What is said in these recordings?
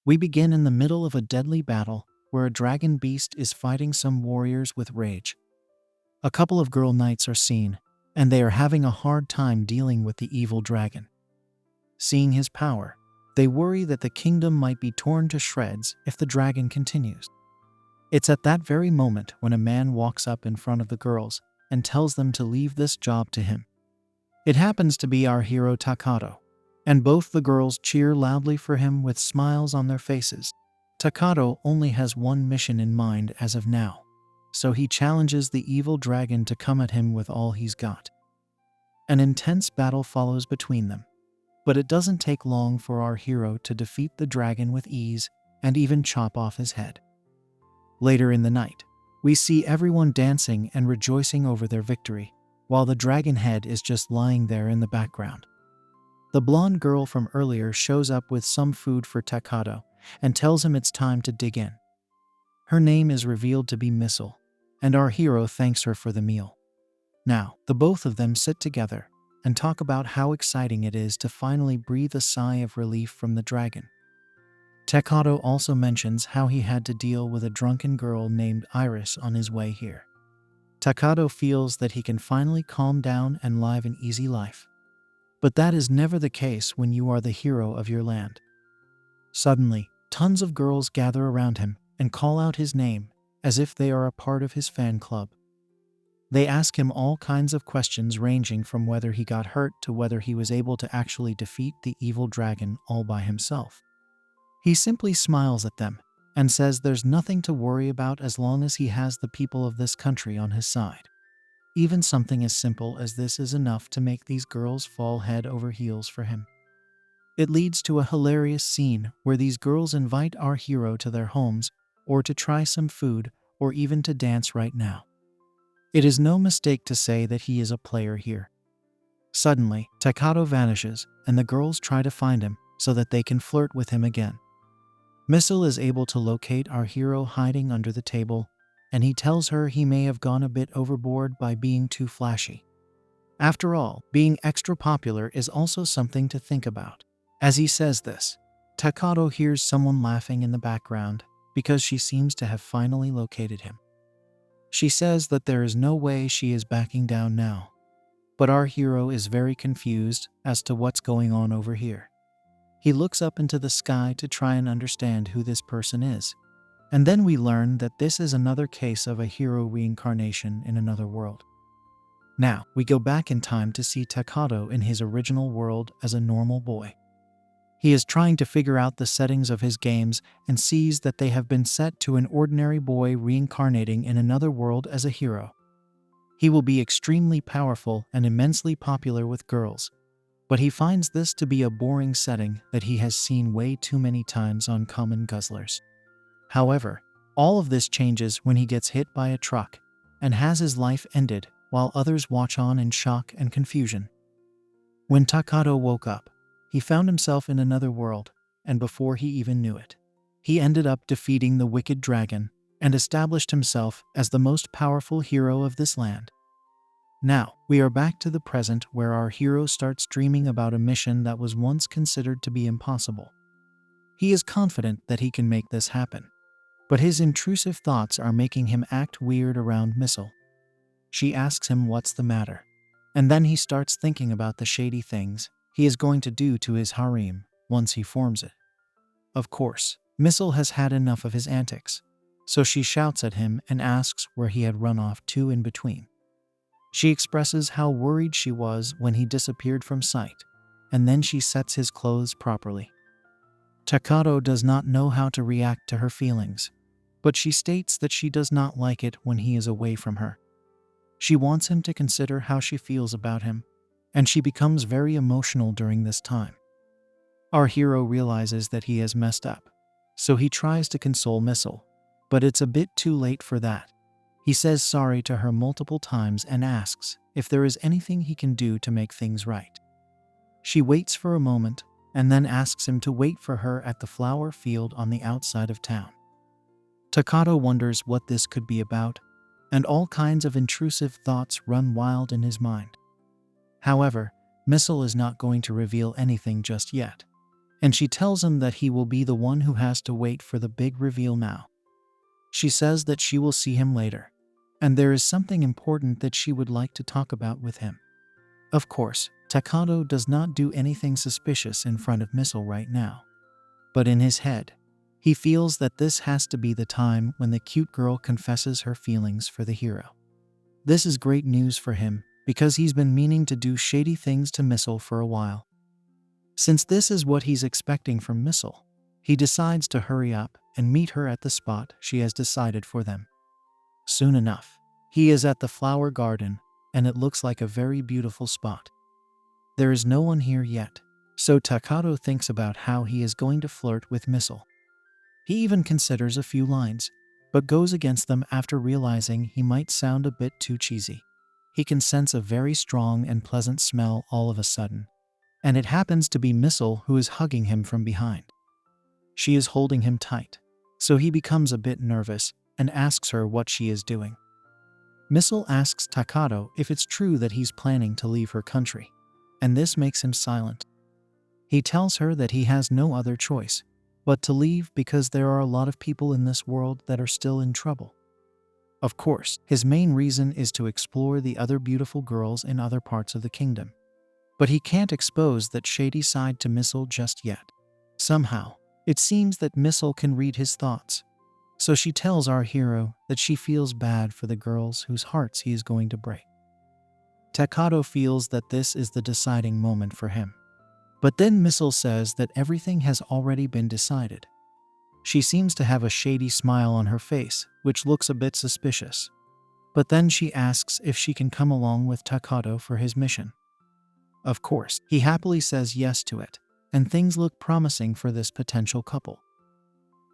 We begin in the middle of a deadly battle where a dragon beast is fighting some warriors with rage. A couple of girl knights are seen, and they are having a hard time dealing with the evil dragon. Seeing his power, they worry that the kingdom might be torn to shreds if the dragon continues. It's at that very moment when a man walks up in front of the girls and tells them to leave this job to him. It happens to be our hero Takato, and both the girls cheer loudly for him with smiles on their faces. Takato only has one mission in mind as of now, so he challenges the evil dragon to come at him with all he's got. An intense battle follows between them, but it doesn't take long for our hero to defeat the dragon with ease and even chop off his head. Later in the night, we see everyone dancing and rejoicing over their victory, while the dragon head is just lying there in the background. The blonde girl from earlier shows up with some food for Takato and tells him it's time to dig in. Her name is revealed to be Missile, and our hero thanks her for the meal. Now, the both of them sit together and talk about how exciting it is to finally breathe a sigh of relief from the dragon. Takato also mentions how he had to deal with a drunken girl named Iris on his way here. Takato feels that he can finally calm down and live an easy life. But that is never the case when you are the hero of your land. Suddenly, tons of girls gather around him and call out his name as if they are a part of his fan club. They ask him all kinds of questions ranging from whether he got hurt to whether he was able to actually defeat the evil dragon all by himself. He simply smiles at them and says there's nothing to worry about as long as he has the people of this country on his side. Even something as simple as this is enough to make these girls fall head over heels for him. It leads to a hilarious scene where these girls invite our hero to their homes or to try some food or even to dance right now. It is no mistake to say that he is a player here. Suddenly, Takato vanishes and the girls try to find him so that they can flirt with him again. Missile is able to locate our hero hiding under the table, and he tells her he may have gone a bit overboard by being too flashy. After all, being extra popular is also something to think about. As he says this, Takato hears someone laughing in the background because she seems to have finally located him. She says that there is no way she is backing down now, but our hero is very confused as to what's going on over here. He looks up into the sky to try and understand who this person is, and then we learn that this is another case of a hero reincarnation in another world. Now, we go back in time to see Takato in his original world as a normal boy. He is trying to figure out the settings of his games and sees that they have been set to an ordinary boy reincarnating in another world as a hero. He will be extremely powerful and immensely popular with girls, but he finds this to be a boring setting that he has seen way too many times on common guzzlers. However, all of this changes when he gets hit by a truck and has his life ended while others watch on in shock and confusion. When Takato woke up, he found himself in another world, and before he even knew it, he ended up defeating the wicked dragon and established himself as the most powerful hero of this land. Now, we are back to the present where our hero starts dreaming about a mission that was once considered to be impossible. He is confident that he can make this happen, but his intrusive thoughts are making him act weird around Missile. She asks him what's the matter, and then he starts thinking about the shady things he is going to do to his harem once he forms it. Of course, Missile has had enough of his antics, so she shouts at him and asks where he had run off to in between. She expresses how worried she was when he disappeared from sight, and then she sets his clothes properly. Takato does not know how to react to her feelings, but she states that she does not like it when he is away from her. She wants him to consider how she feels about him, and she becomes very emotional during this time. Our hero realizes that he has messed up, so he tries to console Missile, but it's a bit too late for that. He says sorry to her multiple times and asks if there is anything he can do to make things right. She waits for a moment and then asks him to wait for her at the flower field on the outside of town. Takato wonders what this could be about, and all kinds of intrusive thoughts run wild in his mind. However, Missile is not going to reveal anything just yet. and she tells him that he will be the one who has to wait for the big reveal now. She says that she will see him later, and there is something important that she would like to talk about with him. Of course, Takato does not do anything suspicious in front of Missile right now. But in his head, he feels that this has to be the time when the cute girl confesses her feelings for the hero. This is great news for him because he's been meaning to do shady things to Missile for a while. Since this is what he's expecting from Missile, he decides to hurry up and meet her at the spot she has decided for them. Soon enough, he is at the flower garden, and it looks like a very beautiful spot. There is no one here yet, so Takato thinks about how he is going to flirt with Missile. He even considers a few lines, but goes against them after realizing he might sound a bit too cheesy. He can sense a very strong and pleasant smell all of a sudden, and it happens to be Missile who is hugging him from behind. She is holding him tight, so he becomes a bit nervous and asks her what she is doing. Missile asks Takato if it's true that he's planning to leave her country, and this makes him silent. He tells her that he has no other choice but to leave because there are a lot of people in this world that are still in trouble. Of course, his main reason is to explore the other beautiful girls in other parts of the kingdom. But he can't expose that shady side to Missile just yet. Somehow, it seems that Missile can read his thoughts. So she tells our hero that she feels bad for the girls whose hearts he is going to break. Takato feels that this is the deciding moment for him. But then Missile says that everything has already been decided. She seems to have a shady smile on her face, which looks a bit suspicious. But then she asks if she can come along with Takato for his mission. Of course, he happily says yes to it, and things look promising for this potential couple.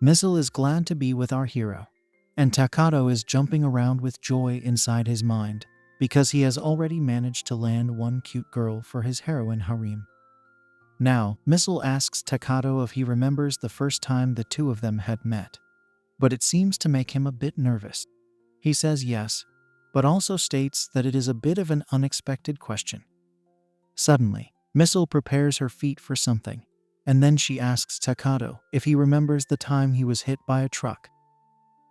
Missile is glad to be with our hero, and Takato is jumping around with joy inside his mind because he has already managed to land one cute girl for his heroine harem. Now, Missile asks Takato if he remembers the first time the two of them had met, but it seems to make him a bit nervous. He says yes, but also states that it is a bit of an unexpected question. Suddenly, Missile prepares her feet for something, and then she asks Takato if he remembers the time he was hit by a truck.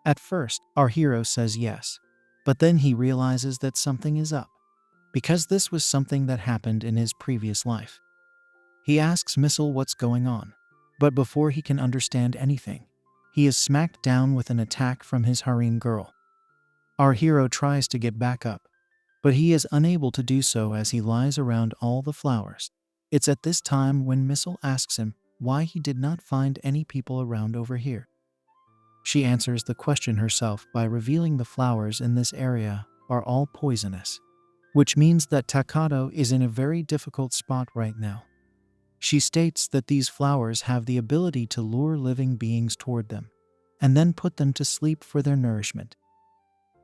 At first, our hero says yes, but then he realizes that something is up, because this was something that happened in his previous life. He asks Missile what's going on, but before he can understand anything, he is smacked down with an attack from his harem girl. Our hero tries to get back up, but he is unable to do so as he lies around all the flowers. It's at this time when Missile asks him why he did not find any people around over here. She answers the question herself by revealing the flowers in this area are all poisonous, which means that Takato is in a very difficult spot right now. She states that these flowers have the ability to lure living beings toward them, and then put them to sleep for their nourishment.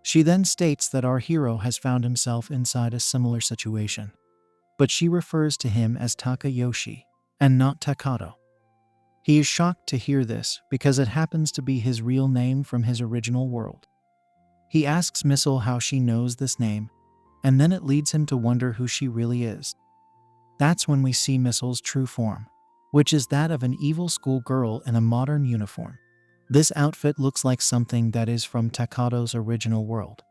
She then states that our hero has found himself inside a similar situation, but she refers to him as Takayoshi, and not Takato. He is shocked to hear this because it happens to be his real name from his original world. He asks Missile how she knows this name, and then it leads him to wonder who she really is. That's when we see Missile's true form, which is that of an evil schoolgirl in a modern uniform. This outfit looks like something that is from Takato's original world.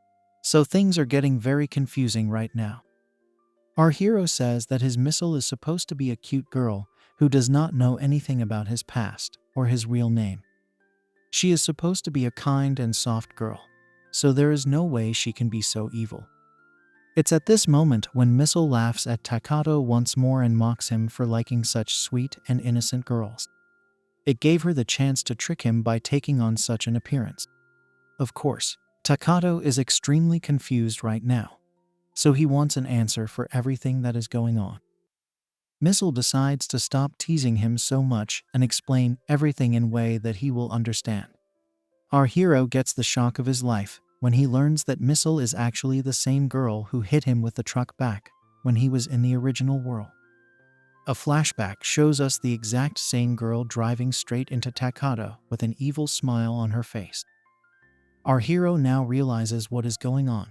So things are getting very confusing right now. Our hero says that his Missile is supposed to be a cute girl who does not know anything about his past or his real name. She is supposed to be a kind and soft girl, so there is no way she can be so evil. It's at this moment when Missile laughs at Takato once more and mocks him for liking such sweet and innocent girls. It gave her the chance to trick him by taking on such an appearance. Of course, Takato is extremely confused right now, so he wants an answer for everything that is going on. Missile decides to stop teasing him so much and explain everything in a way that he will understand. Our hero gets the shock of his life when he learns that Missile is actually the same girl who hit him with the truck back when he was in the original world. A flashback shows us the exact same girl driving straight into Takato with an evil smile on her face. Our hero now realizes what is going on,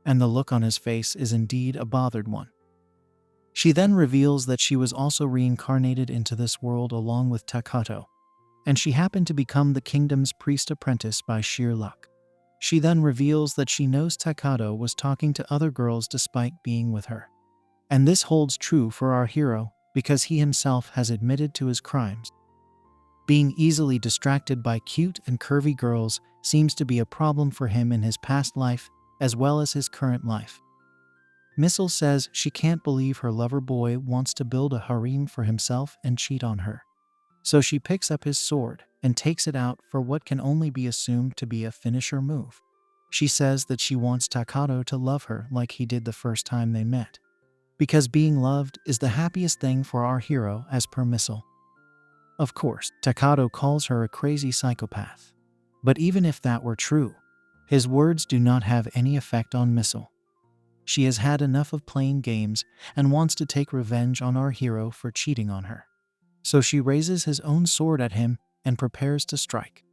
and the look on his face is indeed a bothered one. She then reveals that she was also reincarnated into this world along with Takato, and she happened to become the kingdom's priest apprentice by sheer luck. She then reveals that she knows Takato was talking to other girls despite being with her. And this holds true for our hero because he himself has admitted to his crimes. Being easily distracted by cute and curvy girls seems to be a problem for him in his past life as well as his current life. Missile says she can't believe her lover boy wants to build a harem for himself and cheat on her. So she picks up his sword and takes it out for what can only be assumed to be a finisher move. She says that she wants Takato to love her like he did the first time they met. Because being loved is the happiest thing for our hero as per Missile. Of course, Takato calls her a crazy psychopath. But even if that were true, his words do not have any effect on Missile. She has had enough of playing games and wants to take revenge on our hero for cheating on her. So she raises his own sword at him and prepares to strike.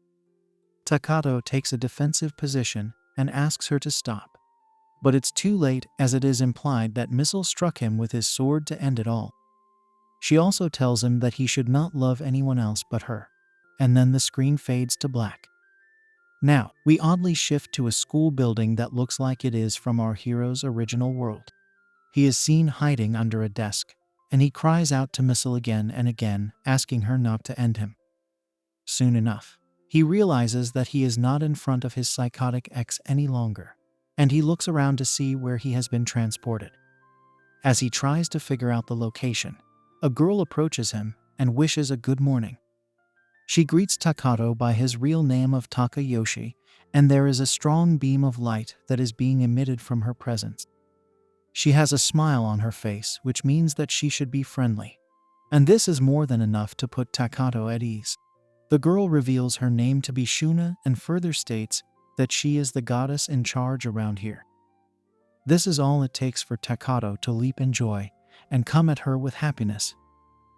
Takato takes a defensive position and asks her to stop. But it's too late, as it is implied that Missile struck him with his sword to end it all. She also tells him that he should not love anyone else but her. And then the screen fades to black. Now, we oddly shift to a school building that looks like it is from our hero's original world. He is seen hiding under a desk, and he cries out to Missile again and again, asking her not to end him. Soon enough, he realizes that he is not in front of his psychotic ex any longer, and he looks around to see where he has been transported. As he tries to figure out the location, a girl approaches him and wishes a good morning. She greets Takato by his real name of Takayoshi, and there is a strong beam of light that is being emitted from her presence. She has a smile on her face, which means that she should be friendly. And this is more than enough to put Takato at ease. The girl reveals her name to be Shuna and further states that she is the goddess in charge around here. This is all it takes for Takato to leap in joy and come at her with happiness.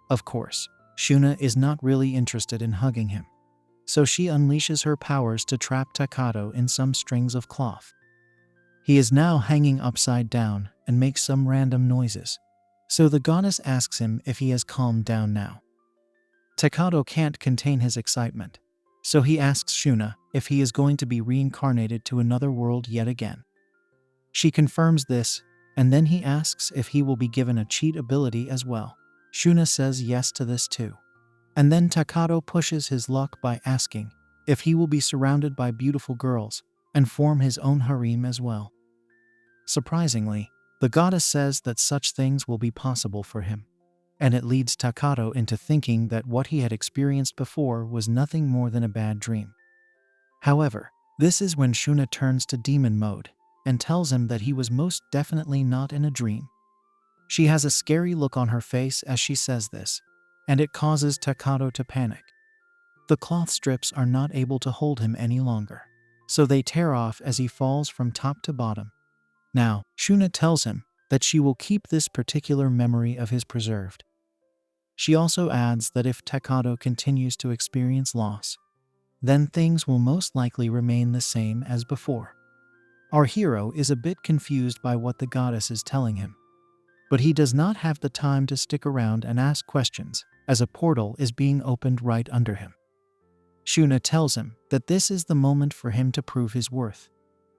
Of course, Shuna is not really interested in hugging him, so she unleashes her powers to trap Takato in some strings of cloth. He is now hanging upside down and makes some random noises, so the goddess asks him if he has calmed down now. Takato can't contain his excitement, so he asks Shuna if he is going to be reincarnated to another world yet again. She confirms this, and then he asks if he will be given a cheat ability as well. Shuna says yes to this too. And then Takato pushes his luck by asking if he will be surrounded by beautiful girls and form his own harem as well. Surprisingly, the goddess says that such things will be possible for him, and it leads Takato into thinking that what he had experienced before was nothing more than a bad dream. However, this is when Shuna turns to demon mode and tells him that he was most definitely not in a dream. She has a scary look on her face as she says this, and it causes Takato to panic. The cloth strips are not able to hold him any longer, so they tear off as he falls from top to bottom. Now, Shuna tells him that she will keep this particular memory of his preserved. She also adds that if Takato continues to experience loss, then things will most likely remain the same as before. Our hero is a bit confused by what the goddess is telling him, but he does not have the time to stick around and ask questions, as a portal is being opened right under him. Shuna tells him that this is the moment for him to prove his worth.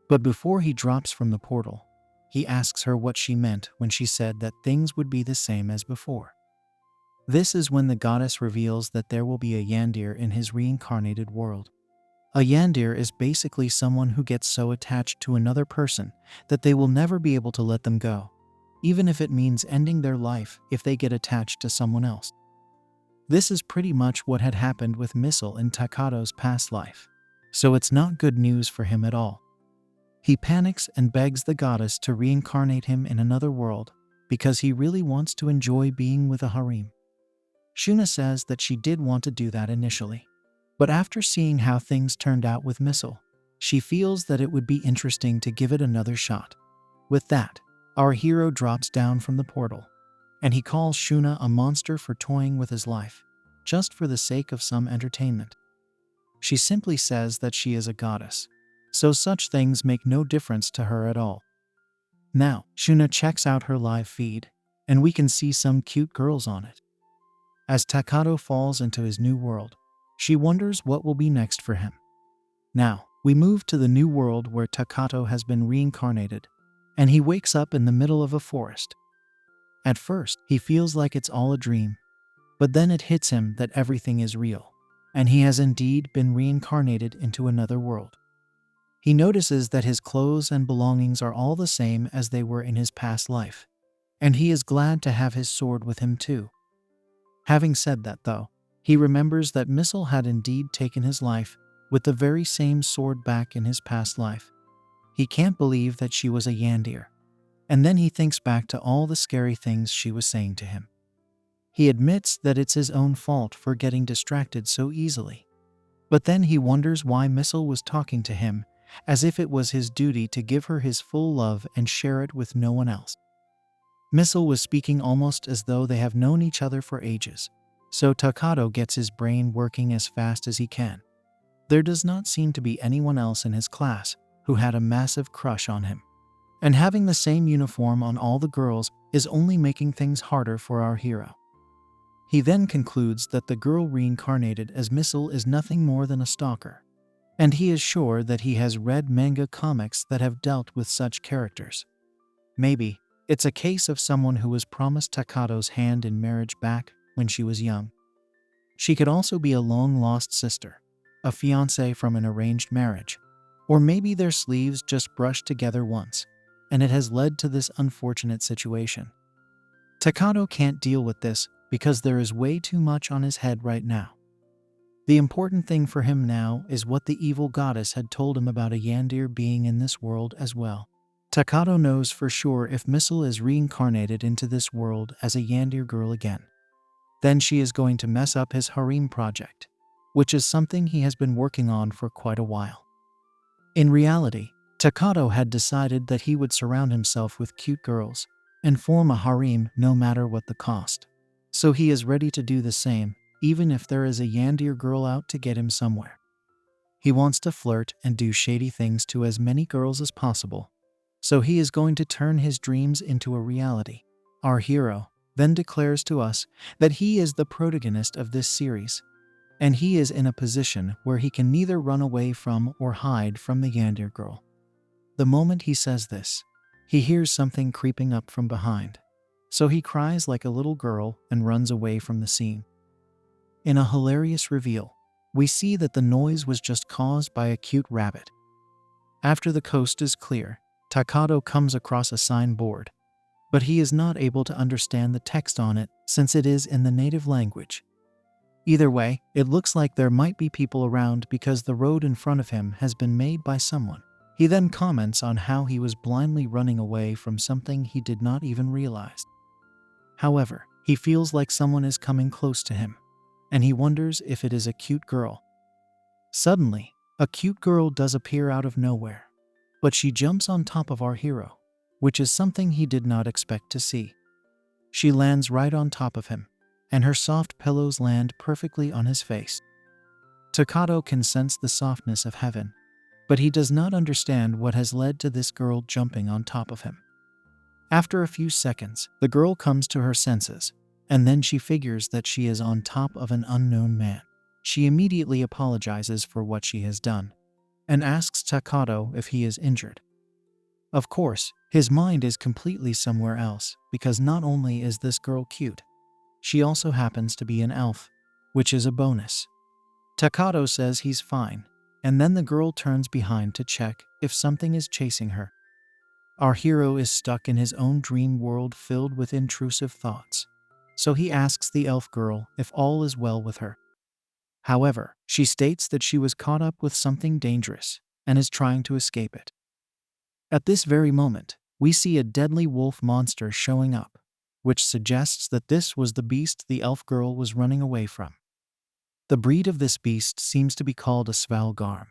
But before he drops from the portal, he asks her what she meant when she said that things would be the same as before. This is when the goddess reveals that there will be a Yandere in his reincarnated world. A Yandere is basically someone who gets so attached to another person that they will never be able to let them go, even if it means ending their life if they get attached to someone else. This is pretty much what had happened with Missile in Takato's past life, so it's not good news for him at all. He panics and begs the goddess to reincarnate him in another world because he really wants to enjoy being with a harem. Shuna says that she did want to do that initially, but after seeing how things turned out with Missile, she feels that it would be interesting to give it another shot. With that, our hero drops down from the portal, and he calls Shuna a monster for toying with his life, just for the sake of some entertainment. She simply says that she is a goddess, so such things make no difference to her at all. Now, Shuna checks out her live feed and we can see some cute girls on it. As Takato falls into his new world, she wonders what will be next for him. Now, we move to the new world where Takato has been reincarnated, and he wakes up in the middle of a forest. At first, he feels like it's all a dream, but then it hits him that everything is real, and he has indeed been reincarnated into another world. He notices that his clothes and belongings are all the same as they were in his past life, and he is glad to have his sword with him too. Having said that though, he remembers that Missile had indeed taken his life with the very same sword back in his past life. He can't believe that she was a Yandere, and then he thinks back to all the scary things she was saying to him. He admits that it's his own fault for getting distracted so easily. But then he wonders why Missile was talking to him, as if it was his duty to give her his full love and share it with no one else. Missile was speaking almost as though they have known each other for ages, so Takato gets his brain working as fast as he can. There does not seem to be anyone else in his class who had a massive crush on him. And having the same uniform on all the girls is only making things harder for our hero. He then concludes that the girl reincarnated as Missile is nothing more than a stalker, and he is sure that he has read manga comics that have dealt with such characters. Maybe it's a case of someone who was promised Takato's hand in marriage back when she was young. She could also be a long-lost sister, a fiancé from an arranged marriage, or maybe their sleeves just brushed together once, and it has led to this unfortunate situation. Takato can't deal with this because there is way too much on his head right now. The important thing for him now is what the evil goddess had told him about a Yandere being in this world as well. Takato knows for sure if Missile is reincarnated into this world as a Yandere girl again, then she is going to mess up his harem project, which is something he has been working on for quite a while. In reality, Takato had decided that he would surround himself with cute girls and form a harem no matter what the cost. So he is ready to do the same, even if there is a Yandere girl out to get him somewhere. He wants to flirt and do shady things to as many girls as possible, so he is going to turn his dreams into a reality. Our hero then declares to us that he is the protagonist of this series, and he is in a position where he can neither run away from or hide from the Yandere girl. The moment he says this, he hears something creeping up from behind, so he cries like a little girl and runs away from the scene. In a hilarious reveal, we see that the noise was just caused by a cute rabbit. After the coast is clear, Takato comes across a signboard, but he is not able to understand the text on it since it is in the native language. Either way, it looks like there might be people around because the road in front of him has been made by someone. He then comments on how he was blindly running away from something he did not even realize. However, he feels like someone is coming close to him, and he wonders if it is a cute girl. Suddenly, a cute girl does appear out of nowhere, but she jumps on top of our hero, which is something he did not expect to see. She lands right on top of him, and her soft pillows land perfectly on his face. Takato can sense the softness of heaven, but he does not understand what has led to this girl jumping on top of him. After a few seconds, the girl comes to her senses, and then she figures that she is on top of an unknown man. She immediately apologizes for what she has done, and asks Takato if he is injured. Of course, his mind is completely somewhere else, because not only is this girl cute, she also happens to be an elf, which is a bonus. Takato says he's fine, and then the girl turns behind to check if something is chasing her. Our hero is stuck in his own dream world filled with intrusive thoughts, so he asks the elf girl if all is well with her. However, she states that she was caught up with something dangerous and is trying to escape it. At this very moment, we see a deadly wolf monster showing up, which suggests that this was the beast the elf girl was running away from. The breed of this beast seems to be called a svalgarm,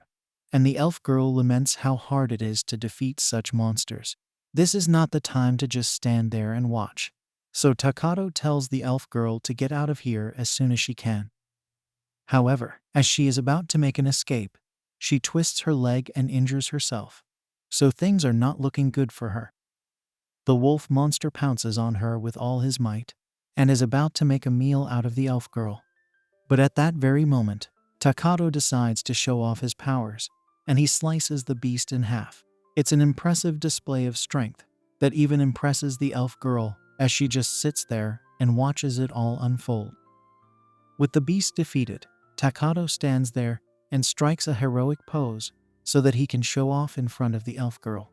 and the elf girl laments how hard it is to defeat such monsters. This is not the time to just stand there and watch, so Takato tells the elf girl to get out of here as soon as she can. However, as she is about to make an escape, she twists her leg and injures herself, so things are not looking good for her. the wolf monster pounces on her with all his might and is about to make a meal out of the elf girl. But at that very moment, Takato decides to show off his powers, and he slices the beast in half. It's an impressive display of strength that even impresses the elf girl as she just sits there and watches it all unfold. With the beast defeated, Takato stands there and strikes a heroic pose so that he can show off in front of the elf girl.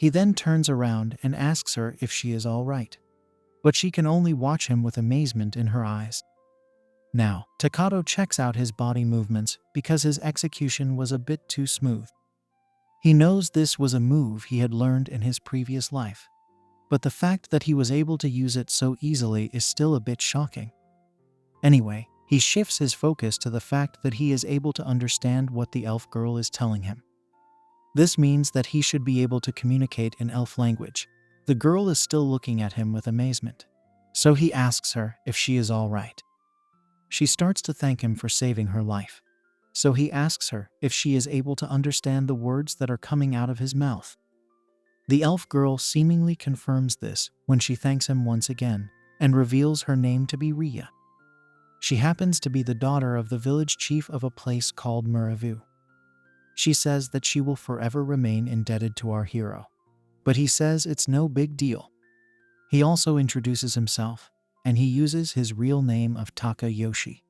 He then turns around and asks her if she is all right, but she can only watch him with amazement in her eyes. Now, Takato checks out his body movements because his execution was a bit too smooth. He knows this was a move he had learned in his previous life, but the fact that he was able to use it so easily is still a bit shocking. Anyway, he shifts his focus to the fact that he is able to understand what the elf girl is telling him. This means that he should be able to communicate in elf language. The girl is still looking at him with amazement, so he asks her if she is all right. She starts to thank him for saving her life, so he asks her if she is able to understand the words that are coming out of his mouth. The elf girl seemingly confirms this when she thanks him once again and reveals her name to be Riya. She happens to be the daughter of the village chief of a place called Muravu. She says that she will forever remain indebted to our hero, but he says it's no big deal. He also introduces himself, and he uses his real name of Takayoshi.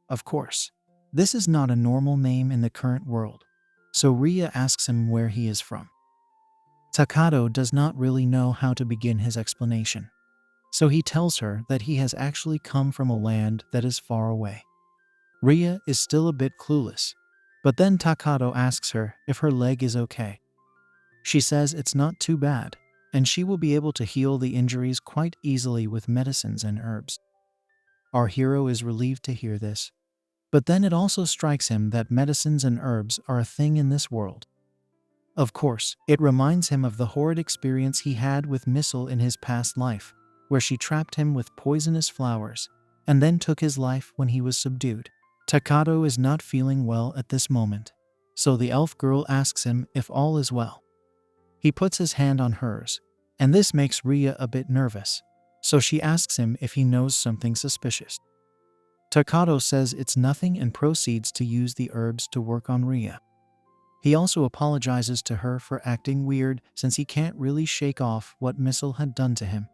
Of course, this is not a normal name in the current world, so Riya asks him where he is from. Takato does not really know how to begin his explanation, so he tells her that he has actually come from a land that is far away. Riya is still a bit clueless, but then Takato asks her if her leg is okay. She says it's not too bad, and she will be able to heal the injuries quite easily with medicines and herbs. Our hero is relieved to hear this, but then it also strikes him that medicines and herbs are a thing in this world. Of course, it reminds him of the horrid experience he had with Missile in his past life, where she trapped him with poisonous flowers and then took his life when he was subdued. Takato is not feeling well at this moment, so the elf girl asks him if all is well. He puts his hand on hers, and this makes Riya a bit nervous, so she asks him if he knows something suspicious. Takato says it's nothing and proceeds to use the herbs to work on Riya. He also apologizes to her for acting weird since he can't really shake off what Missile had done to him.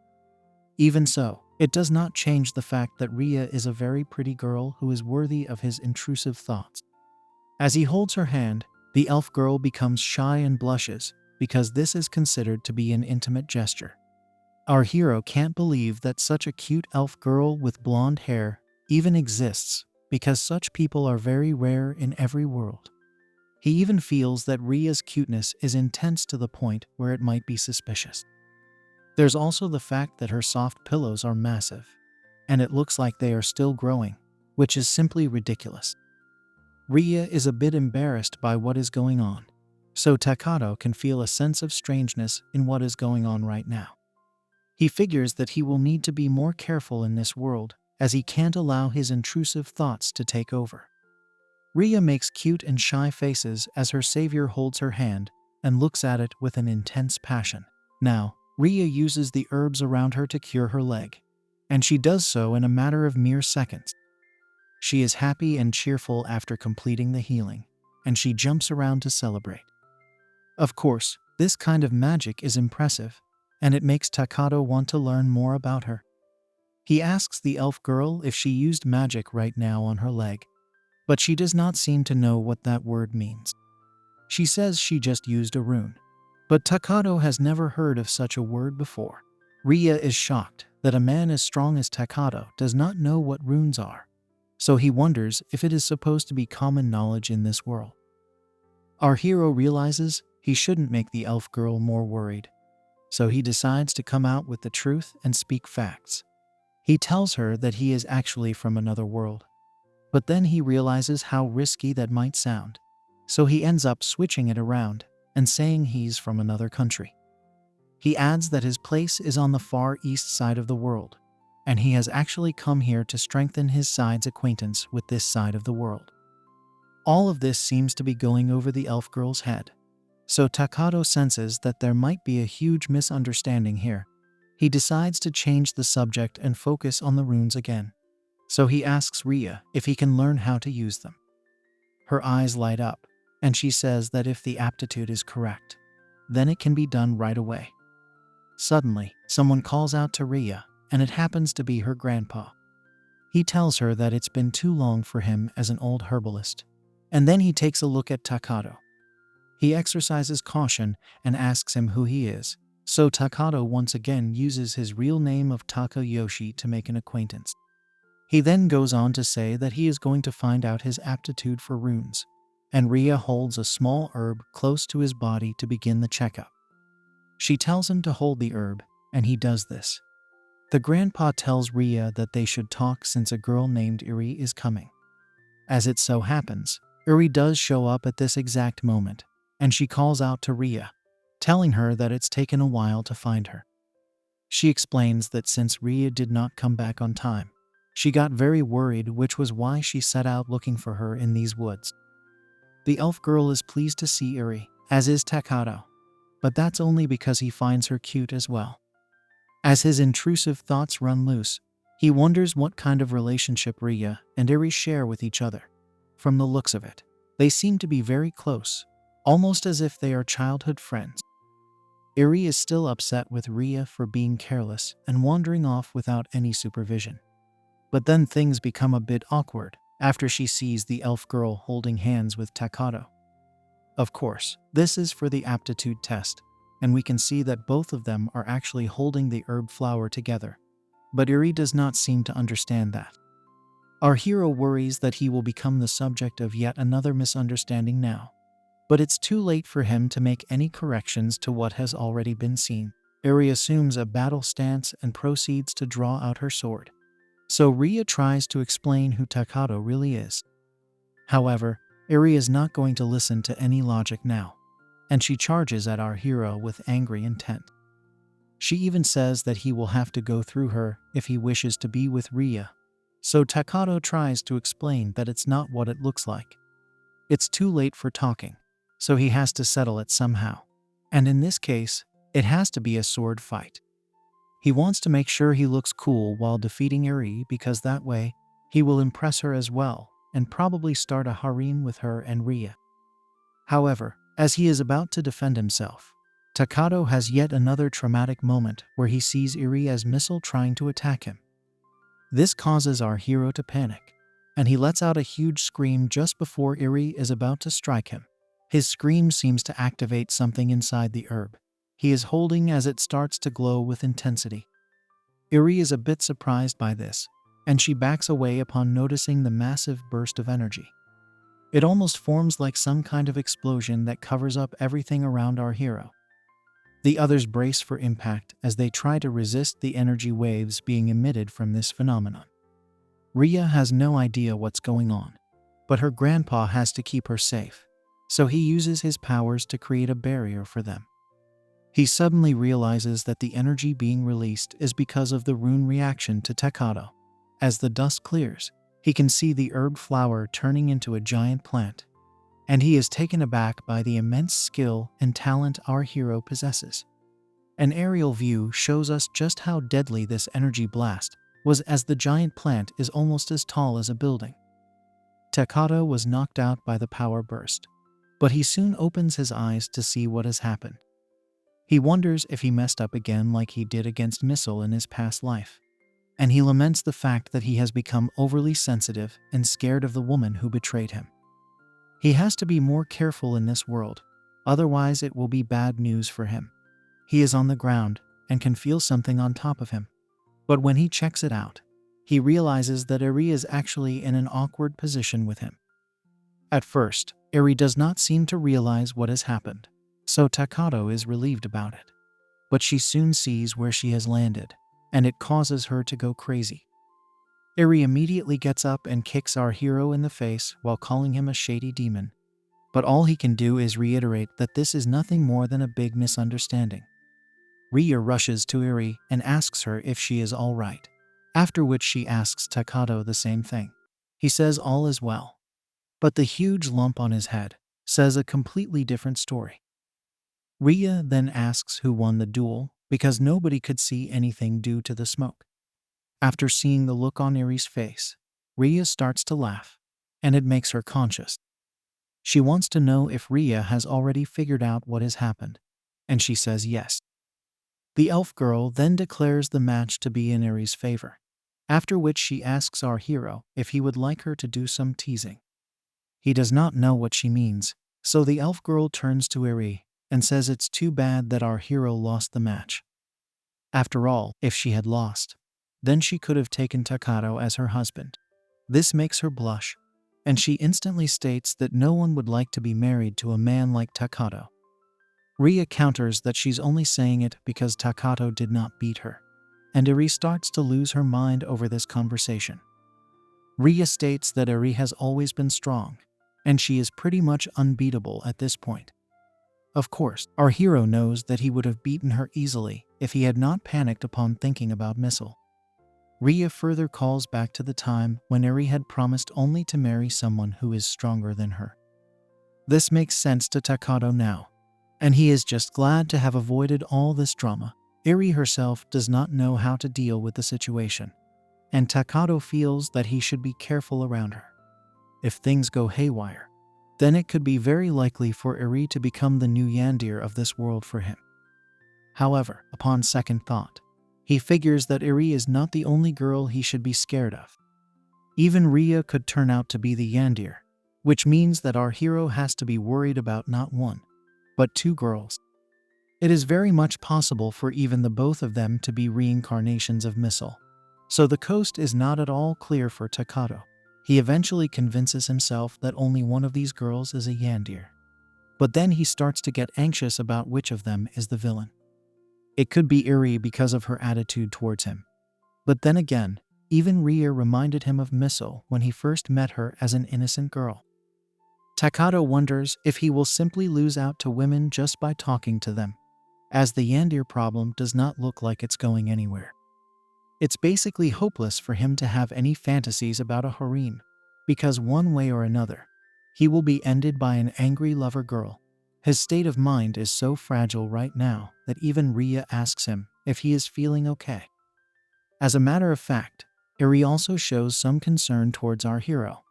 Even so, it does not change the fact that Riya is a very pretty girl who is worthy of his intrusive thoughts. As he holds her hand, the elf girl becomes shy and blushes because this is considered to be an intimate gesture. Our hero can't believe that such a cute elf girl with blonde hair even exists because such people are very rare in every world. He even feels that Riya's cuteness is intense to the point where it might be suspicious. There's also the fact that her soft pillows are massive, and it looks like they are still growing, which is simply ridiculous. Riya is a bit embarrassed by what is going on, so Takato can feel a sense of strangeness in what is going on right now. He figures that he will need to be more careful in this world, as he can't allow his intrusive thoughts to take over. Riya makes cute and shy faces as her savior holds her hand and looks at it with an intense passion. Now, Riya uses the herbs around her to cure her leg, and she does so in a matter of mere seconds. She is happy and cheerful after completing the healing, and she jumps around to celebrate. Of course, this kind of magic is impressive, and it makes Takato want to learn more about her. He asks the elf girl if she used magic right now on her leg, but she does not seem to know what that word means. She says she just used a rune, but Takato has never heard of such a word before. Riya is shocked that a man as strong as Takato does not know what runes are, so he wonders if it is supposed to be common knowledge in this world. Our hero realizes he shouldn't make the elf girl more worried, so he decides to come out with the truth and speak facts. He tells her that he is actually from another world, but then he realizes how risky that might sound, so he ends up switching it around and saying he's from another country. He adds that his place is on the far east side of the world, and he has actually come here to strengthen his side's acquaintance with this side of the world. All of this seems to be going over the elf girl's head, So Takato senses that there might be a huge misunderstanding here. He decides to change the subject and focus on the runes again. So he asks Ria if he can learn how to use them. Her eyes light up, and she says that if the aptitude is correct, then it can be done right away. Suddenly, someone calls out to Ria, and it happens to be her grandpa. He tells her that it's been too long for him as an old herbalist. And then he takes a look at Takato. He exercises caution and asks him who he is. So Takato once again uses his real name of Takayoshi to make an acquaintance. He then goes on to say that he is going to find out his aptitude for runes, and Ria holds a small herb close to his body to begin the checkup. She tells him to hold the herb, and he does this. The grandpa tells Ria that they should talk since a girl named Iri is coming. As it so happens, Iri does show up at this exact moment, and she calls out to Ria, telling her that it's taken a while to find her. She explains that since Ria did not come back on time, she got very worried, which was why she set out looking for her in these woods. The elf girl is pleased to see Iri, as is Takato, but that's only because he finds her cute as well. As his intrusive thoughts run loose, he wonders what kind of relationship Ria and Iri share with each other. From the looks of it, they seem to be very close, almost as if they are childhood friends. Iri is still upset with Ria for being careless and wandering off without any supervision. But then things become a bit awkward after she sees the elf girl holding hands with Takato. Of course, this is for the aptitude test, and we can see that both of them are actually holding the herb flower together. But Iri does not seem to understand that. Our hero worries that he will become the subject of yet another misunderstanding now. But it's too late for him to make any corrections to what has already been seen. Iri assumes a battle stance and proceeds to draw out her sword. So Ria tries to explain who Takato really is. However, Iri is not going to listen to any logic now, and she charges at our hero with angry intent. She even says that he will have to go through her if he wishes to be with Ria. So Takato tries to explain that it's not what it looks like. It's too late for talking, so he has to settle it somehow. And in this case, it has to be a sword fight. He wants to make sure he looks cool while defeating Iri because that way, he will impress her as well and probably start a harem with her and Ria. However, as he is about to defend himself, Takato has yet another traumatic moment where he sees Iri as Missile trying to attack him. This causes our hero to panic, and he lets out a huge scream just before Iri is about to strike him. His scream seems to activate something inside the herb he is holding as it starts to glow with intensity. Iri is a bit surprised by this, and she backs away upon noticing the massive burst of energy. It almost forms like some kind of explosion that covers up everything around our hero. The others brace for impact as they try to resist the energy waves being emitted from this phenomenon. Ria has no idea what's going on, but her grandpa has to keep her safe, so he uses his powers to create a barrier for them. He suddenly realizes that the energy being released is because of the rune reaction to Takato. As the dust clears, he can see the herb flower turning into a giant plant, and he is taken aback by the immense skill and talent our hero possesses. An aerial view shows us just how deadly this energy blast was, as the giant plant is almost as tall as a building. Takato was knocked out by the power burst, but he soon opens his eyes to see what has happened. He wonders if he messed up again like he did against Missile in his past life, and he laments the fact that he has become overly sensitive and scared of the woman who betrayed him. He has to be more careful in this world, otherwise it will be bad news for him. He is on the ground and can feel something on top of him, but when he checks it out, he realizes that Iri is actually in an awkward position with him. At first, Iri does not seem to realize what has happened, so Takato is relieved about it. But she soon sees where she has landed, and it causes her to go crazy. Iri immediately gets up and kicks our hero in the face while calling him a shady demon. But all he can do is reiterate that this is nothing more than a big misunderstanding. Ria rushes to Iri and asks her if she is all right, after which she asks Takato the same thing. He says all is well, but the huge lump on his head says a completely different story. Ria then asks who won the duel because nobody could see anything due to the smoke. After seeing the look on Eri's face, Ria starts to laugh, and it makes her conscious. She wants to know if Ria has already figured out what has happened, and she says yes. The elf girl then declares the match to be in Eri's favor, after which she asks our hero if he would like her to do some teasing. He does not know what she means, so the elf girl turns to Eri and says it's too bad that our hero lost the match. After all, if she had lost, then she could have taken Takato as her husband. This makes her blush, and she instantly states that no one would like to be married to a man like Takato. Ria counters that she's only saying it because Takato did not beat her, and Eri starts to lose her mind over this conversation. Ria states that Eri has always been strong, and she is pretty much unbeatable at this point. Of course, our hero knows that he would have beaten her easily if he had not panicked upon thinking about Missile. Ria further calls back to the time when Eri had promised only to marry someone who is stronger than her. This makes sense to Takato now, and he is just glad to have avoided all this drama. Eri herself does not know how to deal with the situation, and Takato feels that he should be careful around her. If things go haywire, then it could be very likely for Eri to become the new Yandere of this world for him. However, upon second thought, he figures that Eri is not the only girl he should be scared of. Even Ria could turn out to be the Yandere, which means that our hero has to be worried about not one, but two girls. It is very much possible for even the both of them to be reincarnations of Missile. So the coast is not at all clear for Takato. He eventually convinces himself that only one of these girls is a Yandere. But then he starts to get anxious about which of them is the villain. It could be Eri because of her attitude towards him. But then again, even Ria reminded him of Missile when he first met her as an innocent girl. Takato wonders if he will simply lose out to women just by talking to them, as the Yandere problem does not look like it's going anywhere. It's basically hopeless for him to have any fantasies about a harem, because one way or another, he will be ended by an angry lover girl. His state of mind is so fragile right now that even Ria asks him if he is feeling okay. As a matter of fact, Eri also shows some concern towards our hero,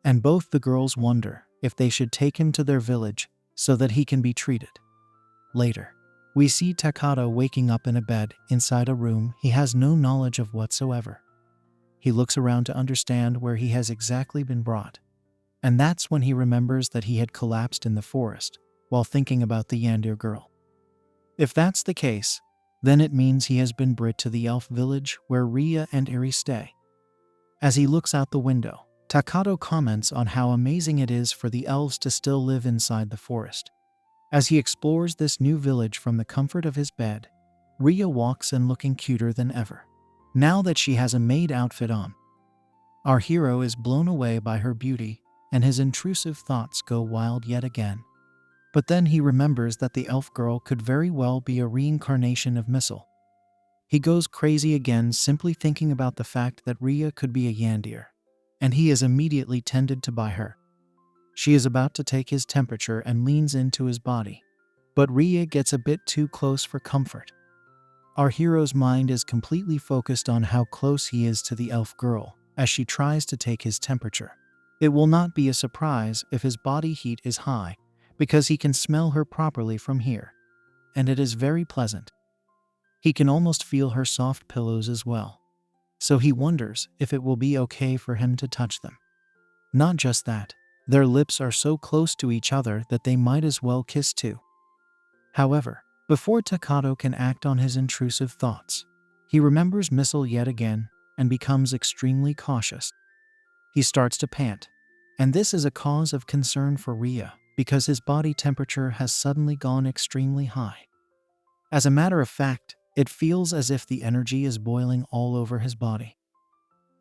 and both the girls wonder if they should take him to their village so that he can be treated. Later, we see Takato waking up in a bed inside a room he has no knowledge of whatsoever. He looks around to understand where he has exactly been brought, and that's when he remembers that he had collapsed in the forest while thinking about the Yandere girl. If that's the case, then it means he has been brought to the elf village where Ria and Eri stay. As he looks out the window, Takato comments on how amazing it is for the elves to still live inside the forest. As he explores this new village from the comfort of his bed, Ria walks in looking cuter than ever, now that she has a maid outfit on. Our hero is blown away by her beauty, and his intrusive thoughts go wild yet again. But then he remembers that the elf girl could very well be a reincarnation of Missile. He goes crazy again simply thinking about the fact that Ria could be a Yandere, and he is immediately tempted to buy her. She is about to take his temperature and leans into his body, but Ria gets a bit too close for comfort. Our hero's mind is completely focused on how close he is to the elf girl as she tries to take his temperature. It will not be a surprise if his body heat is high, because he can smell her properly from here, and it is very pleasant. He can almost feel her soft pillows as well, so he wonders if it will be okay for him to touch them. Not just that, their lips are so close to each other that they might as well kiss too. However, before Takato can act on his intrusive thoughts, he remembers Missile yet again and becomes extremely cautious. He starts to pant, and this is a cause of concern for Ria because his body temperature has suddenly gone extremely high. As a matter of fact, it feels as if the energy is boiling all over his body.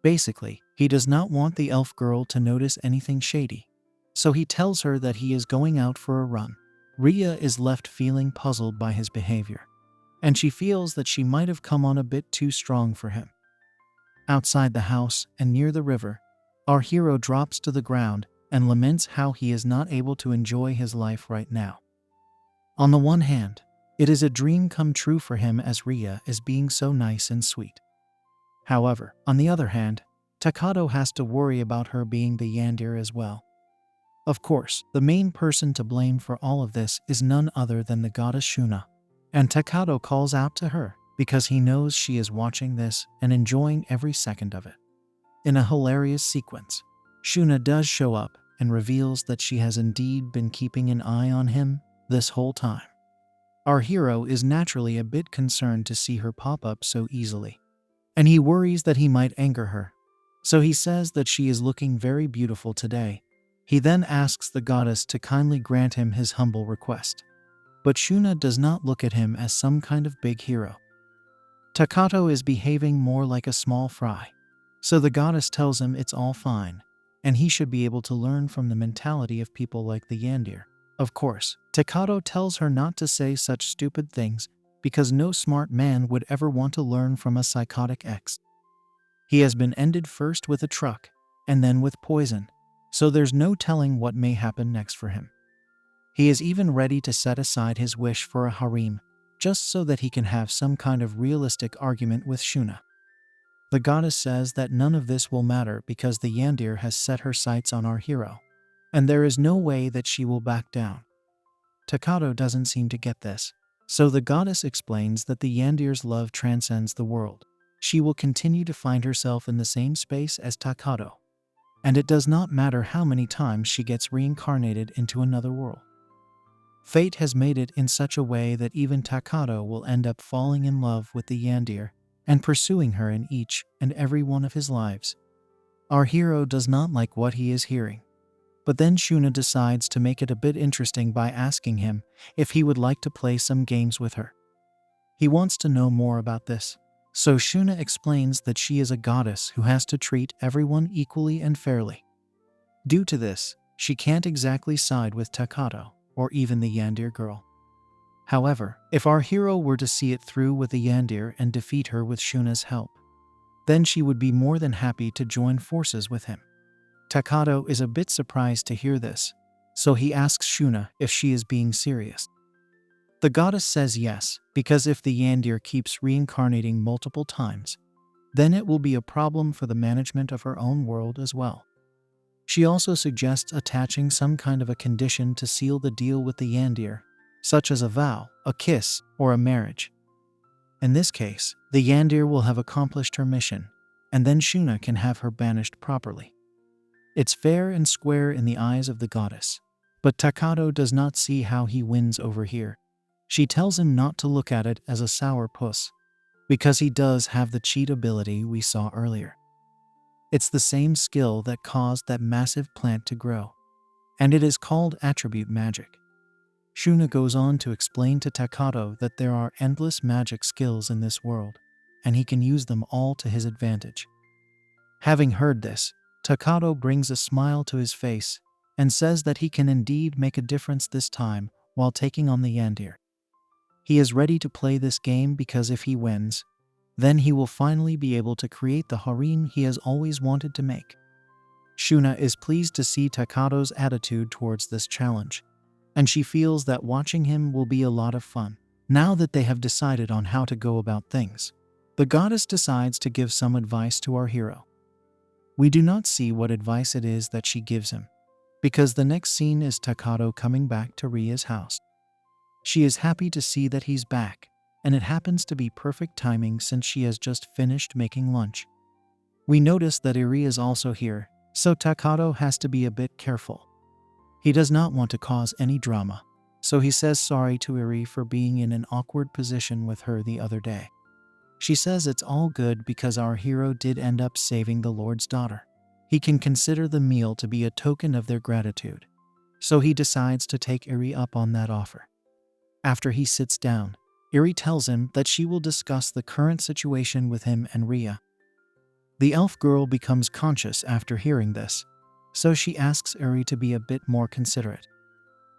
Basically, he does not want the elf girl to notice anything shady, so he tells her that he is going out for a run. Ria is left feeling puzzled by his behavior, and she feels that she might have come on a bit too strong for him. Outside the house and near the river, our hero drops to the ground and laments how he is not able to enjoy his life right now. On the one hand, it is a dream come true for him as Ria is being so nice and sweet. However, on the other hand, Takato has to worry about her being the Yandere as well. Of course, the main person to blame for all of this is none other than the goddess Shuna, and Takato calls out to her because he knows she is watching this and enjoying every second of it. In a hilarious sequence, Shuna does show up and reveals that she has indeed been keeping an eye on him this whole time. Our hero is naturally a bit concerned to see her pop up so easily, and he worries that he might anger her. So he says that she is looking very beautiful today. He then asks the goddess to kindly grant him his humble request. But Shuna does not look at him as some kind of big hero. Takato is behaving more like a small fry. So the goddess tells him it's all fine, and he should be able to learn from the mentality of people like the Yandere. Of course, Takato tells her not to say such stupid things because no smart man would ever want to learn from a psychotic ex. He has been ended first with a truck, and then with poison, so there's no telling what may happen next for him. He is even ready to set aside his wish for a harem, just so that he can have some kind of realistic argument with Shuna. The goddess says that none of this will matter because the Yandere has set her sights on our hero, and there is no way that she will back down. Takato doesn't seem to get this, so the goddess explains that the Yandere's love transcends the world. She will continue to find herself in the same space as Takato, and it does not matter how many times she gets reincarnated into another world. Fate has made it in such a way that even Takato will end up falling in love with the Yandere and pursuing her in each and every one of his lives. Our hero does not like what he is hearing, but then Shuna decides to make it a bit interesting by asking him if he would like to play some games with her. He wants to know more about this, so Shuna explains that she is a goddess who has to treat everyone equally and fairly. Due to this, she can't exactly side with Takato or even the Yandere girl. However, if our hero were to see it through with the Yandere and defeat her with Shuna's help, then she would be more than happy to join forces with him. Takato is a bit surprised to hear this, so he asks Shuna if she is being serious. The goddess says yes, because if the Yandere keeps reincarnating multiple times, then it will be a problem for the management of her own world as well. She also suggests attaching some kind of a condition to seal the deal with the Yandere, such as a vow, a kiss, or a marriage. In this case, the Yandere will have accomplished her mission, and then Shuna can have her banished properly. It's fair and square in the eyes of the goddess, but Takato does not see how he wins over here. She tells him not to look at it as a sour puss, because he does have the cheat ability we saw earlier. It's the same skill that caused that massive plant to grow, and it is called attribute magic. Shuna goes on to explain to Takato that there are endless magic skills in this world, and he can use them all to his advantage. Having heard this, Takato brings a smile to his face and says that he can indeed make a difference this time while taking on the Yandere. He is ready to play this game because if he wins, then he will finally be able to create the harem he has always wanted to make. Shuna is pleased to see Takato's attitude towards this challenge, and she feels that watching him will be a lot of fun. Now that they have decided on how to go about things, the goddess decides to give some advice to our hero. We do not see what advice it is that she gives him, because the next scene is Takato coming back to Ria's house. She is happy to see that he's back, and it happens to be perfect timing since she has just finished making lunch. We notice that Iri is also here, so Takato has to be a bit careful. He does not want to cause any drama, so he says sorry to Iri for being in an awkward position with her the other day. She says it's all good because our hero did end up saving the Lord's daughter. He can consider the meal to be a token of their gratitude, so he decides to take Iri up on that offer. After he sits down, Iri tells him that she will discuss the current situation with him and Ria. The elf girl becomes conscious after hearing this, so she asks Iri to be a bit more considerate.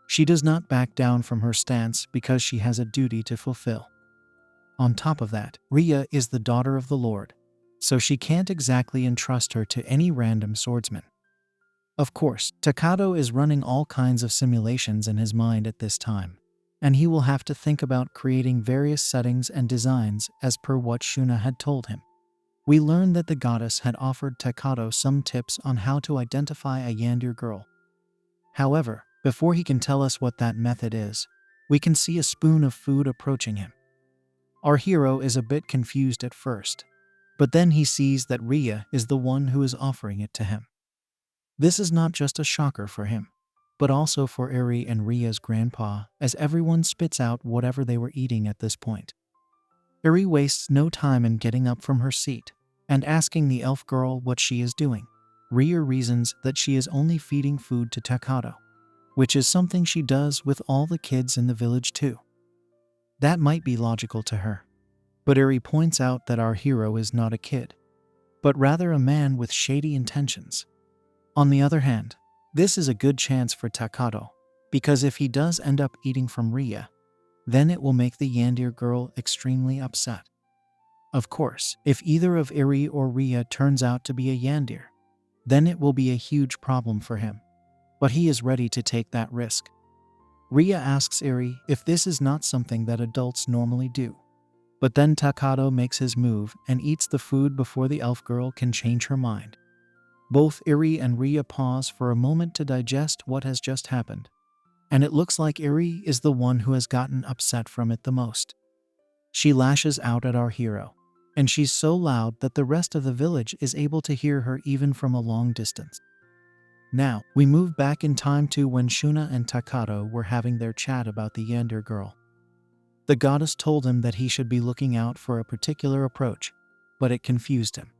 She does not back down from her stance because she has a duty to fulfill. On top of that, Ria is the daughter of the Lord, so she can't exactly entrust her to any random swordsman. Of course, Takato is running all kinds of simulations in his mind at this time, and he will have to think about creating various settings and designs as per what Shuna had told him. We learned that the goddess had offered Takato some tips on how to identify a Yandere girl. However, before he can tell us what that method is, we can see a spoon of food approaching him. Our hero is a bit confused at first, but then he sees that Ria is the one who is offering it to him. This is not just a shocker for him, but also for Eri and Ria's grandpa, as everyone spits out whatever they were eating at this point. Eri wastes no time in getting up from her seat and asking the elf girl what she is doing. Ria reasons that she is only feeding food to Takato, which is something she does with all the kids in the village too. That might be logical to her, but Eri points out that our hero is not a kid, but rather a man with shady intentions. On the other hand, this is a good chance for Takato, because if he does end up eating from Ria, then it will make the Yandere girl extremely upset. Of course, if either of Eri or Ria turns out to be a Yandere, then it will be a huge problem for him, but he is ready to take that risk. Ria asks Eri if this is not something that adults normally do, but then Takato makes his move and eats the food before the elf girl can change her mind. Both Eri and Ria pause for a moment to digest what has just happened, and it looks like Eri is the one who has gotten upset from it the most. She lashes out at our hero, and she's so loud that the rest of the village is able to hear her even from a long distance. Now, we move back in time to when Shuna and Takato were having their chat about the Yandere girl. The goddess told him that he should be looking out for a particular approach, but it confused him.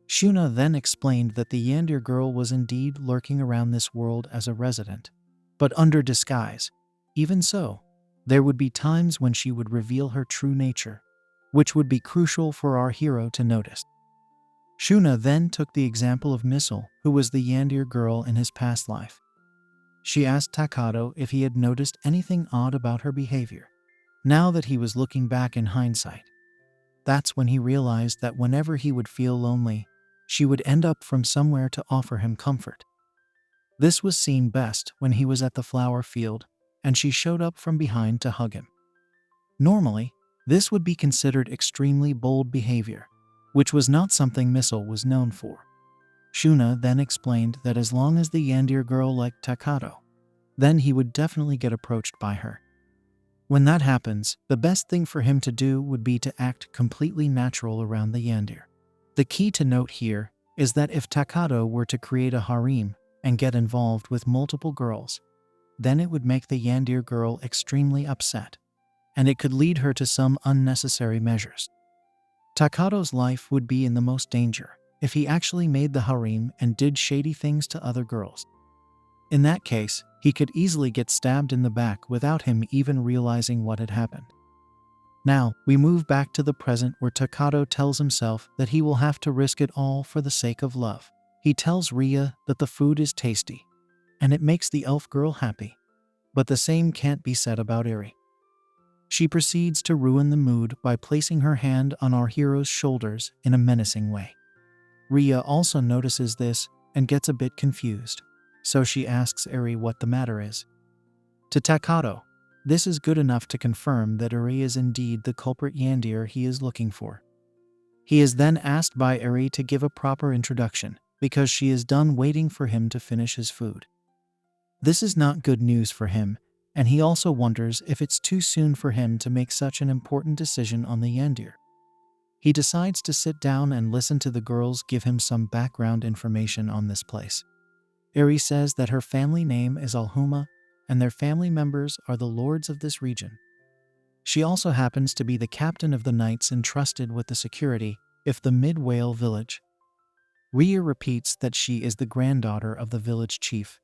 Shuna then explained that the Yandere girl was indeed lurking around this world as a resident, but under disguise. Even so, there would be times when she would reveal her true nature, which would be crucial for our hero to notice. Shuna then took the example of Missile, who was the Yandere girl in his past life. She asked Takato if he had noticed anything odd about her behavior, now that he was looking back in hindsight. That's when he realized that whenever he would feel lonely, she would end up from somewhere to offer him comfort. This was seen best when he was at the flower field, and she showed up from behind to hug him. Normally, this would be considered extremely bold behavior, which was not something Missile was known for. Shuna then explained that as long as the Yandere girl liked Takato, then he would definitely get approached by her. When that happens, the best thing for him to do would be to act completely natural around the Yandere. The key to note here is that if Takato were to create a harem and get involved with multiple girls, then it would make the Yandere girl extremely upset, and it could lead her to some unnecessary measures. Takato's life would be in the most danger if he actually made the harem and did shady things to other girls. In that case, he could easily get stabbed in the back without him even realizing what had happened. Now, we move back to the present where Takato tells himself that he will have to risk it all for the sake of love. He tells Ria that the food is tasty, and it makes the elf girl happy, but the same can't be said about Eri. She proceeds to ruin the mood by placing her hand on our hero's shoulders in a menacing way. Ria also notices this and gets a bit confused, so she asks Eri what the matter is. To Takato, this is good enough to confirm that Eri is indeed the culprit Yandere he is looking for. He is then asked by Eri to give a proper introduction, because she is done waiting for him to finish his food. This is not good news for him, and he also wonders if it's too soon for him to make such an important decision on the Yandere. He decides to sit down and listen to the girls give him some background information on this place. Eri says that her family name is Alhuma, and their family members are the lords of this region. She also happens to be the captain of the knights entrusted with the security of the Mid-Whale village. Ria repeats that she is the granddaughter of the village chief,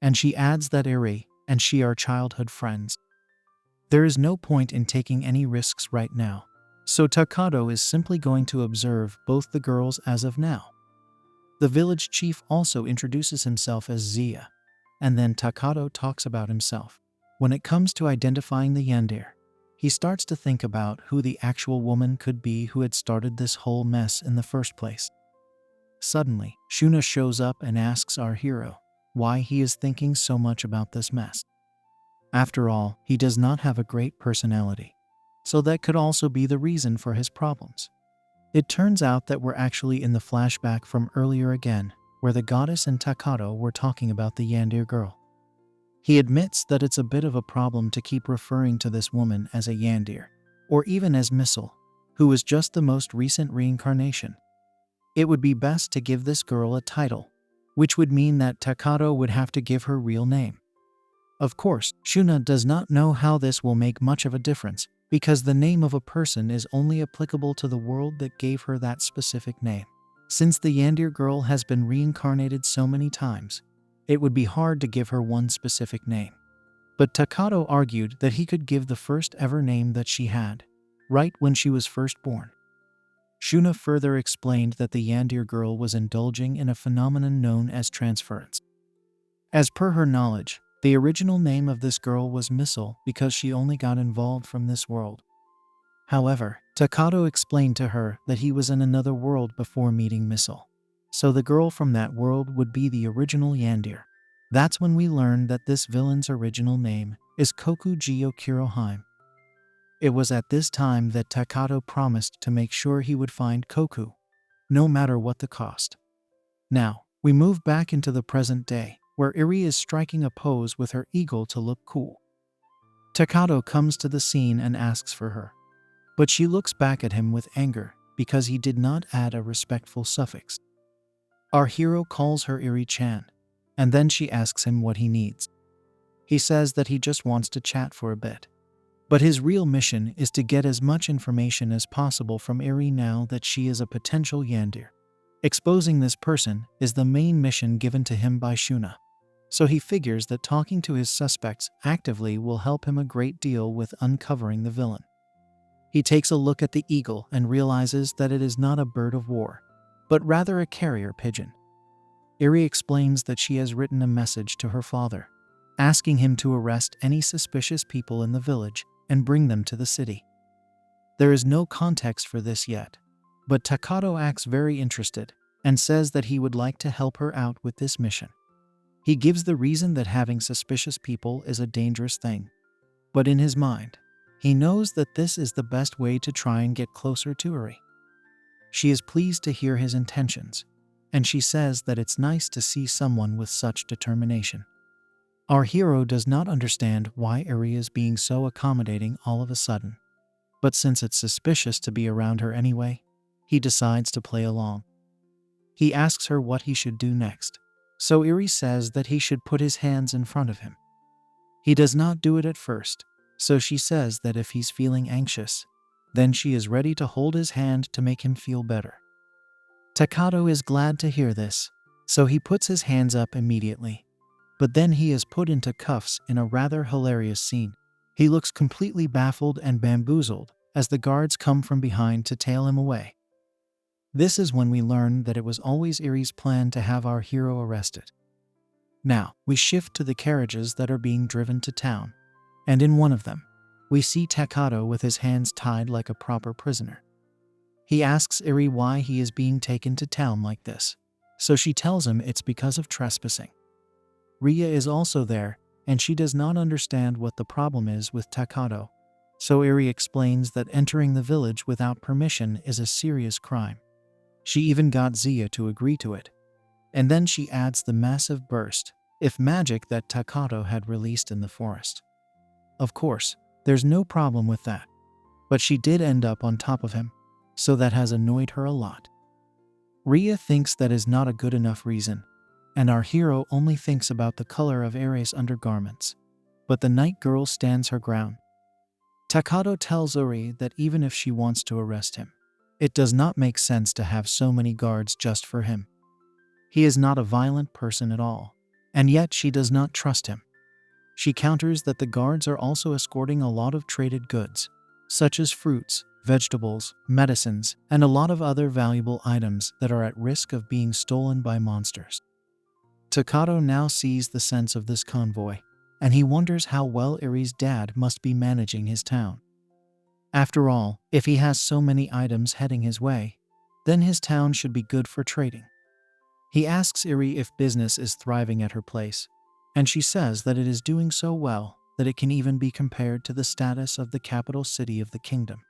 and she adds that Eri and she are childhood friends. There is no point in taking any risks right now, so Takato is simply going to observe both the girls as of now. The village chief also introduces himself as Zia, and then Takato talks about himself. When it comes to identifying the Yandere, he starts to think about who the actual woman could be who had started this whole mess in the first place. Suddenly, Shuna shows up and asks our hero why he is thinking so much about this mess. After all, he does not have a great personality. So that could also be the reason for his problems. It turns out that we're actually in the flashback from earlier again, where the goddess and Takato were talking about the Yandere girl. He admits that it's a bit of a problem to keep referring to this woman as a Yandere, or even as Missile, who was just the most recent reincarnation. It would be best to give this girl a title, which would mean that Takato would have to give her real name. Of course, Shuna does not know how this will make much of a difference, because the name of a person is only applicable to the world that gave her that specific name. Since the Yandere girl has been reincarnated so many times, it would be hard to give her one specific name. But Takato argued that he could give the first ever name that she had, right when she was first born. Shuna further explained that the Yandere girl was indulging in a phenomenon known as transference. As per her knowledge, the original name of this girl was Missile because she only got involved from this world. However, Takato explained to her that he was in another world before meeting Missile. So the girl from that world would be the original Yandere. That's when we learned that this villain's original name is Kokuji Kurohime. It was at this time that Takato promised to make sure he would find Koku, no matter what the cost. Now, we move back into the present day, where Eri is striking a pose with her eagle to look cool. Takato comes to the scene and asks for her, but she looks back at him with anger because he did not add a respectful suffix. Our hero calls her Eri-chan, and then she asks him what he needs. He says that he just wants to chat for a bit. But his real mission is to get as much information as possible from Eri now that she is a potential Yandere. Exposing this person is the main mission given to him by Shuna. So he figures that talking to his suspects actively will help him a great deal with uncovering the villain. He takes a look at the eagle and realizes that it is not a bird of war, but rather a carrier pigeon. Eri explains that she has written a message to her father, asking him to arrest any suspicious people in the village and bring them to the city. There is no context for this yet, but Takato acts very interested and says that he would like to help her out with this mission. He gives the reason that having suspicious people is a dangerous thing, but in his mind, he knows that this is the best way to try and get closer to Eri. She is pleased to hear his intentions, and she says that it's nice to see someone with such determination. Our hero does not understand why Eri is being so accommodating all of a sudden, but since it's suspicious to be around her anyway, he decides to play along. He asks her what he should do next, so Eri says that he should put his hands in front of him. He does not do it at first, so she says that if he's feeling anxious, then she is ready to hold his hand to make him feel better. Takato is glad to hear this, so he puts his hands up immediately. But then he is put into cuffs in a rather hilarious scene. He looks completely baffled and bamboozled as the guards come from behind to tail him away. This is when we learn that it was always Eri's plan to have our hero arrested. Now, we shift to the carriages that are being driven to town, and in one of them, we see Takato with his hands tied like a proper prisoner. He asks Eri why he is being taken to town like this, so she tells him it's because of trespassing. Ria is also there, and she does not understand what the problem is with Takato, so Eri explains that entering the village without permission is a serious crime. She even got Zia to agree to it. And then she adds the massive burst, if magic, that Takato had released in the forest. Of course, there's no problem with that, but she did end up on top of him, so that has annoyed her a lot. Ria thinks that is not a good enough reason, and our hero only thinks about the color of Eri's undergarments. But the night girl stands her ground. Takato tells Eri that even if she wants to arrest him, it does not make sense to have so many guards just for him. He is not a violent person at all, and yet she does not trust him. She counters that the guards are also escorting a lot of traded goods, such as fruits, vegetables, medicines, and a lot of other valuable items that are at risk of being stolen by monsters. Takato now sees the sense of this convoy, and he wonders how well Eri's dad must be managing his town. After all, if he has so many items heading his way, then his town should be good for trading. He asks Eri if business is thriving at her place, and she says that it is doing so well that it can even be compared to the status of the capital city of the kingdom.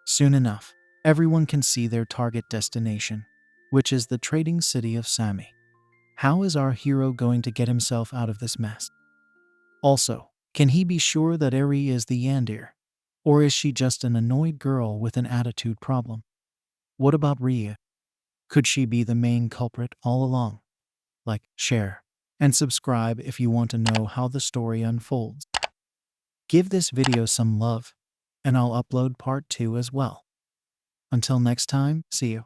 Soon enough, everyone can see their target destination, which is the trading city of Sami. How is our hero going to get himself out of this mess? Also, can he be sure that Eri is the Yandere? Or is she just an annoyed girl with an attitude problem? What about Ria? Could she be the main culprit all along? Like, share, and subscribe if you want to know how the story unfolds. Give this video some love, and I'll upload part 2 as well. Until next time, see you.